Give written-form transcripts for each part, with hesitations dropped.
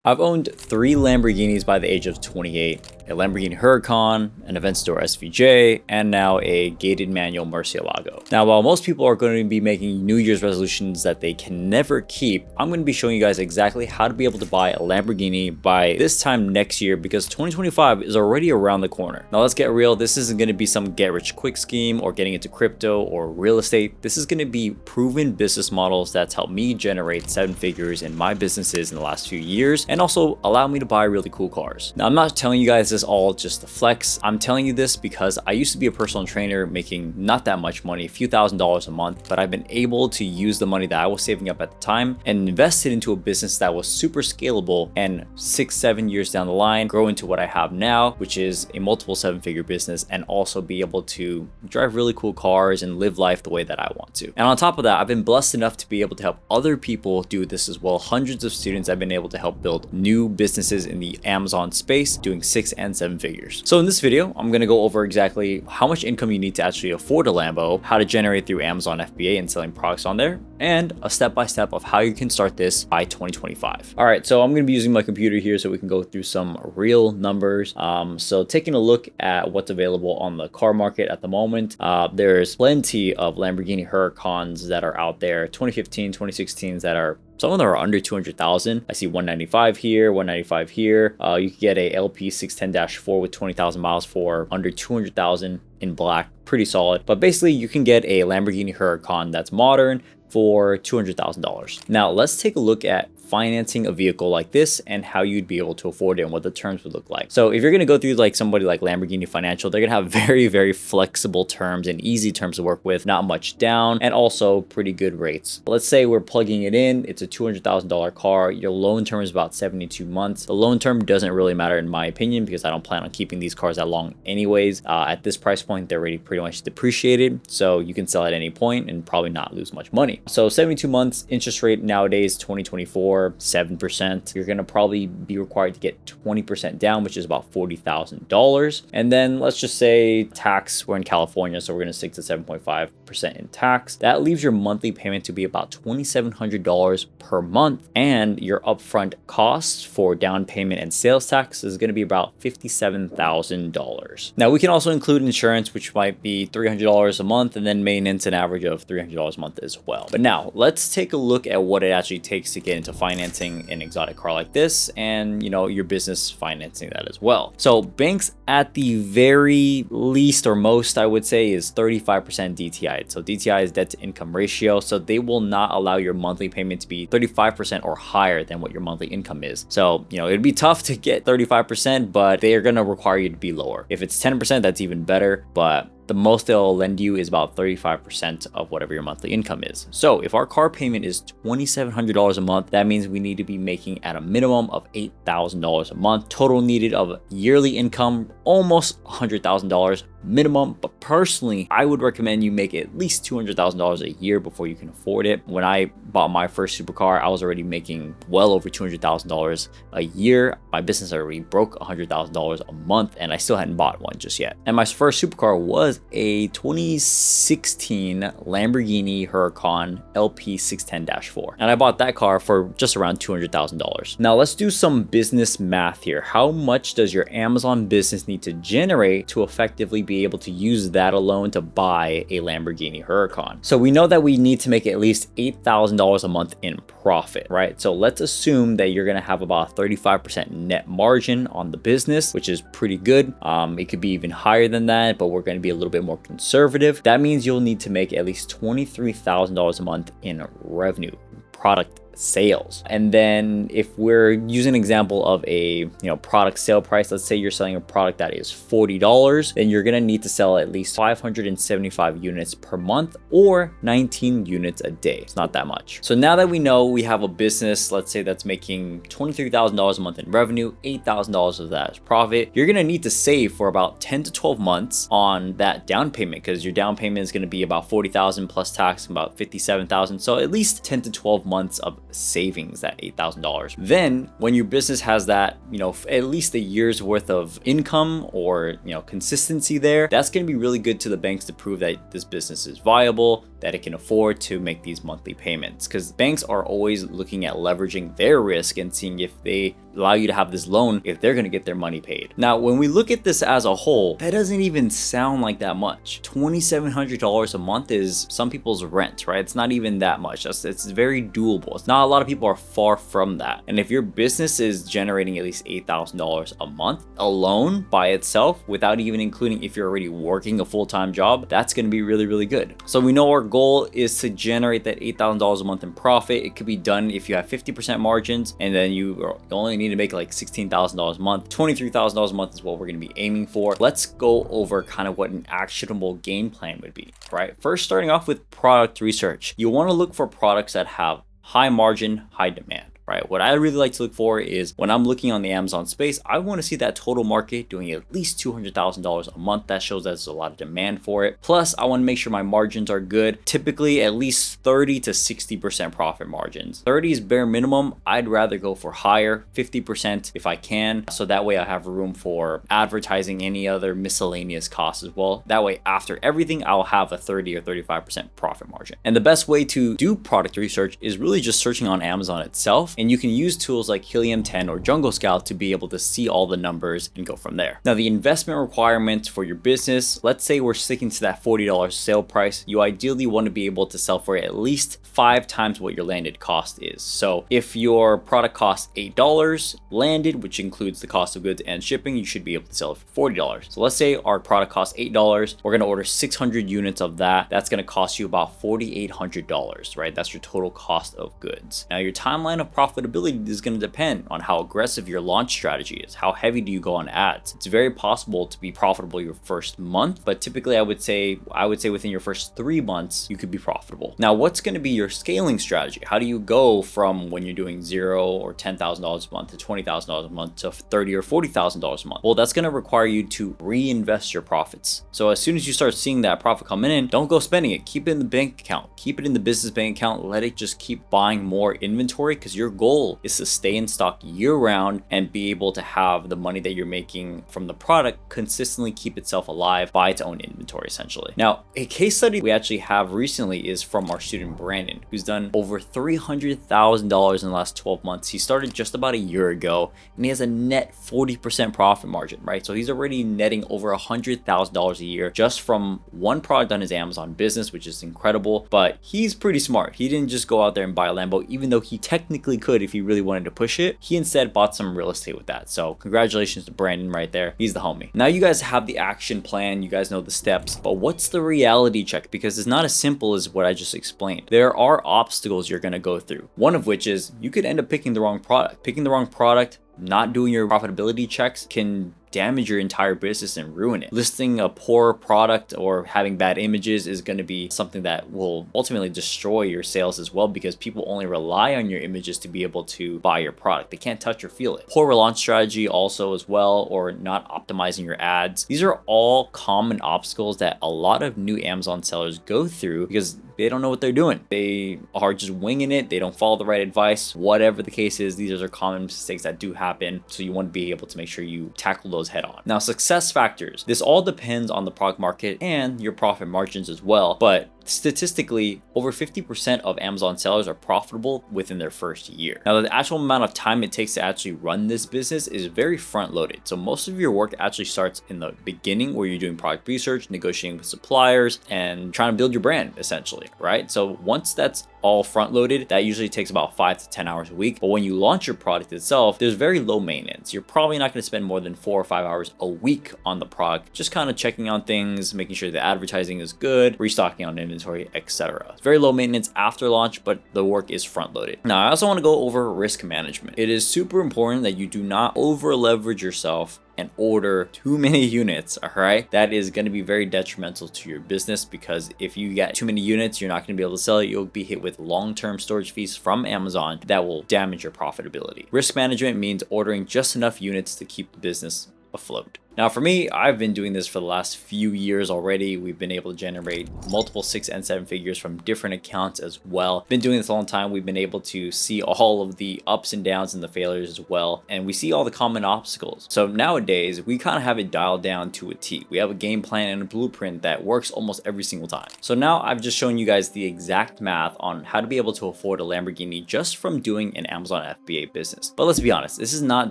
I've owned 3 Lamborghinis by the age of 28, a Lamborghini Huracan, an Aventador SVJ, and now a gated manual Murcielago. Now, while most people are going to be making New Year's resolutions that they can never keep, I'm going to be showing you guys exactly how to be able to buy a Lamborghini by this time next year, because 2025 is already around the corner. Now, let's get real. This isn't going to be some get-rich-quick scheme or getting into crypto or real estate. This is going to be proven business models that's helped me generate 7 figures in my businesses in the last few years, and also allow me to buy really cool cars. Now, I'm not telling you guys this all just to flex. I'm telling you this because I used to be a personal trainer making not that much money, a few $1,000s a month, but I've been able to use the money that I was saving up at the time and invest it into a business that was super scalable, and 6-7 years down the line, grow into what I have now, which is a multiple 7-figure business, and also be able to drive really cool cars and live life the way that I want to. And on top of that, I've been blessed enough to be able to help other people do this as well. Hundreds of students I've been able to help build new businesses in the Amazon space doing 6 and 7 figures. So in this video, I'm going to go over exactly how much income you need to actually afford a Lambo, how to generate through Amazon FBA and selling products on there, and a step-by-step of how you can start this by 2025. All right, so I'm going to be using my computer here so we can go through some real numbers. So taking a look at what's available on the car market at the moment, there's plenty of Lamborghini Huracans that are out there, 2015, 2016s that are, some of them are under 200,000. I see 195 here, 195 here. You can get a LP 610-4 with 20,000 miles for under 200,000 in black, pretty solid. But basically you can get a Lamborghini Huracan that's modern for $200,000. Now let's take a look at financing a vehicle like this and how you'd be able to afford it and what the terms would look like. So if you're going to go through like somebody like Lamborghini Financial, they're going to have very, very flexible terms and easy terms to work with, not much down, and also pretty good rates. Let's say we're plugging it in, it's a $200,000 car, your loan term is about 72 months. The loan term doesn't really matter in my opinion, because I don't plan on keeping these cars that long anyways. At this price point, they're already pretty much depreciated, so you can sell at any point and probably not lose much money. So 72 months, interest rate nowadays, 2024, 7%. You're going to probably be required to get 20% down, which is about $40,000. And then let's just say tax, we're in California, so we're going to stick to 7.5% in tax. That leaves your monthly payment to be about $2,700 per month. And your upfront costs for down payment and sales tax is going to be about $57,000. Now we can also include insurance, which might be $300 a month, and then maintenance an average of $300 a month as well. But now let's take a look at what it actually takes to get into financing an exotic car like this, and your business financing that as well. So banks at the very least or most, I would say, is 35% DTI. So DTI is debt to income ratio. So they will not allow your monthly payment to be 35% or higher than what your monthly income is. So it'd be tough to get 35%, but they are going to require you to be lower. If it's 10%, that's even better, but the most they'll lend you is about 35% of whatever your monthly income is. So if our car payment is $2,700 a month, that means we need to be making at a minimum of $8,000 a month. Total needed of yearly income, almost $100,000 minimum. But personally, I would recommend you make at least $200,000 a year before you can afford it. When I bought my first supercar, I was already making well over $200,000 a year. My business already broke $100,000 a month, and I still hadn't bought one just yet. And my first supercar was a 2016 Lamborghini Huracan LP 610-4. And I bought that car for just around $200,000. Now let's do some business math here. How much does your Amazon business need to generate to effectively be able to use that alone to buy a Lamborghini Huracan? So we know that we need to make at least $8,000 a month in profit, right? So let's assume that you're going to have about 35% net margin on the business, which is pretty good. It could be even higher than that, but we're going to be a little bit more conservative. That means you'll need to make at least $23,000 a month in revenue, product sales. And then if we're using an example of a product sale price, let's say you're selling a product that is $40, then you're gonna need to sell at least 575 units per month, or 19 units a day. It's not that much. So now that we know we have a business, let's say that's making $23,000 a month in revenue, $8,000 of that is profit, you're gonna need to save for about 10 to 12 months on that down payment, because your down payment is gonna be about $40,000 plus tax, about $57,000. So at least 10 to 12 months of savings, that $8,000. Then when your business has that at least a year's worth of income or, consistency there, that's going to be really good to the banks to prove that this business is viable, that it can afford to make these monthly payments. Because banks are always looking at leveraging their risk and seeing if they allow you to have this loan, if they're going to get their money paid. Now, when we look at this as a whole, that doesn't even sound like that much. $2,700 a month is some people's rent, right? It's not even that much. It's very doable. It's not a lot of people are far from that. And if your business is generating at least $8,000 a month alone by itself, without even including if you're already working a full-time job, that's going to be really, really good. So we know our goal is to generate that $8,000 a month in profit. It could be done if you have 50% margins, and then you only need to make like $16,000 a month. $23,000 a month is what we're going to be aiming for. Let's go over kind of what an actionable game plan would be, right? First, starting off with product research. You want to look for products that have high margin, high demand. Right? What I really like to look for is when I'm looking on the Amazon space, I want to see that total market doing at least $200,000 a month. That shows that there's a lot of demand for it. Plus, I want to make sure my margins are good. Typically, at least 30 to 60% profit margins. 30 is bare minimum. I'd rather go for higher, 50% if I can. So that way I have room for advertising, any other miscellaneous costs as well. That way, after everything, I'll have a 30 or 35% profit margin. And the best way to do product research is really just searching on Amazon itself. And you can use tools like Helium 10 or Jungle Scout to be able to see all the numbers and go from there. Now, the investment requirements for your business, let's say we're sticking to that $40 sale price. You ideally want to be able to sell for at least 5 times what your landed cost is. So if your product costs $8 landed, which includes the cost of goods and shipping, you should be able to sell it for $40. So let's say our product costs $8. We're going to order 600 units of that. That's going to cost you about $4,800, right? That's your total cost of goods. Now, your timeline of profitability is going to depend on how aggressive your launch strategy is. How heavy do you go on ads? It's very possible to be profitable your first month, but typically I would say within your first 3 months, you could be profitable. Now, what's going to be your scaling strategy? How do you go from when you're doing $0 or $10,000 a month to $20,000 a month to $30,000 or $40,000 a month? Well, that's going to require you to reinvest your profits. So as soon as you start seeing that profit coming in, don't go spending it. Keep it in the bank account. Keep it in the business bank account. Let it just keep buying more inventory, because your goal is to stay in stock year round and be able to have the money that you're making from the product consistently keep itself alive by its own inventory, essentially. Now, a case study we actually have recently is from our student Brandon, who's done over $300,000 in the last 12 months. He started just about a year ago, and he has a net 40% profit margin, right? So he's already netting over $100,000 a year just from one product on his Amazon business, which is incredible. But he's pretty smart. He didn't just go out there and buy a Lambo, even though he technically could if he really wanted to push it. He instead bought some real estate with that. So congratulations to Brandon right there. He's the homie. Now you guys have the action plan. You guys know the steps, but what's the reality check? Because it's not as simple as what I just explained. There are obstacles you're going to go through. One of which is you could end up picking the wrong product. Picking the wrong product, not doing your profitability checks can damage your entire business and ruin it. Listing a poor product or having bad images is going to be something that will ultimately destroy your sales as well, because people only rely on your images to be able to buy your product. They can't touch or feel it. Poor launch strategy also as well, or not optimizing your ads. These are all common obstacles that a lot of new Amazon sellers go through because they don't know what they're doing. They are just winging it. They don't follow the right advice. Whatever the case is, these are common mistakes that do happen. So you want to be able to make sure you tackle those head on. Now, success factors. This all depends on the product market and your profit margins as well. But statistically, over 50% of Amazon sellers are profitable within their first year. Now, the actual amount of time it takes to actually run this business is very front loaded. So most of your work actually starts in the beginning, where you're doing product research, negotiating with suppliers, and trying to build your brand essentially, right? So once that's all front loaded, that usually takes about 5 to 10 hours a week. But when you launch your product itself, there's very low maintenance. You're probably not going to spend more than 4 or 5 hours a week on the product, just kind of checking on things, making sure the advertising is good, restocking on inventory, etc. It's very low maintenance after launch, but the work is front loaded. Now, I also want to go over risk management. It is super important that you do not over leverage yourself and order too many units, all right? That is going to be very detrimental to your business, because if you get too many units, you're not going to be able to sell it. You'll be hit with long-term storage fees from Amazon that will damage your profitability. Risk management means ordering just enough units to keep the business afloat. Now for me, I've been doing this for the last few years already. We've been able to generate multiple 6 and 7 figures from different accounts as well. Been doing this a long time. We've been able to see all of the ups and downs and the failures as well. And we see all the common obstacles. So nowadays, we kind of have it dialed down to a T. We have a game plan and a blueprint that works almost every single time. So now I've just shown you guys the exact math on how to be able to afford a Lamborghini just from doing an Amazon FBA business. But let's be honest, this is not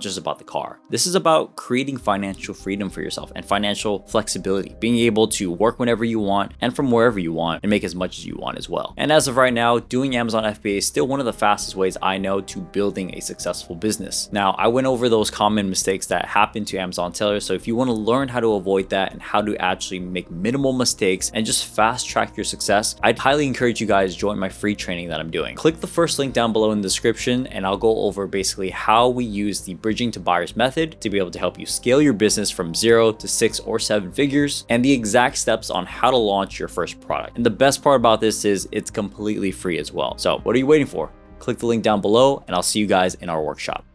just about the car. This is about creating financial freedom for yourself and financial flexibility, being able to work whenever you want and from wherever you want and make as much as you want as well. And as of right now, doing Amazon FBA is still one of the fastest ways I know to building a successful business. Now, I went over those common mistakes that happen to Amazon sellers. So if you want to learn how to avoid that and how to actually make minimal mistakes and just fast track your success, I'd highly encourage you guys join my free training that I'm doing. Click the first link down below in the description and I'll go over basically how we use the bridging to buyers method to be able to help you scale your business from 0 to 6 or 7 figures and the exact steps on how to launch your first product. And the best part about this is it's completely free as well. So what are you waiting for? Click the link down below and I'll see you guys in our workshop.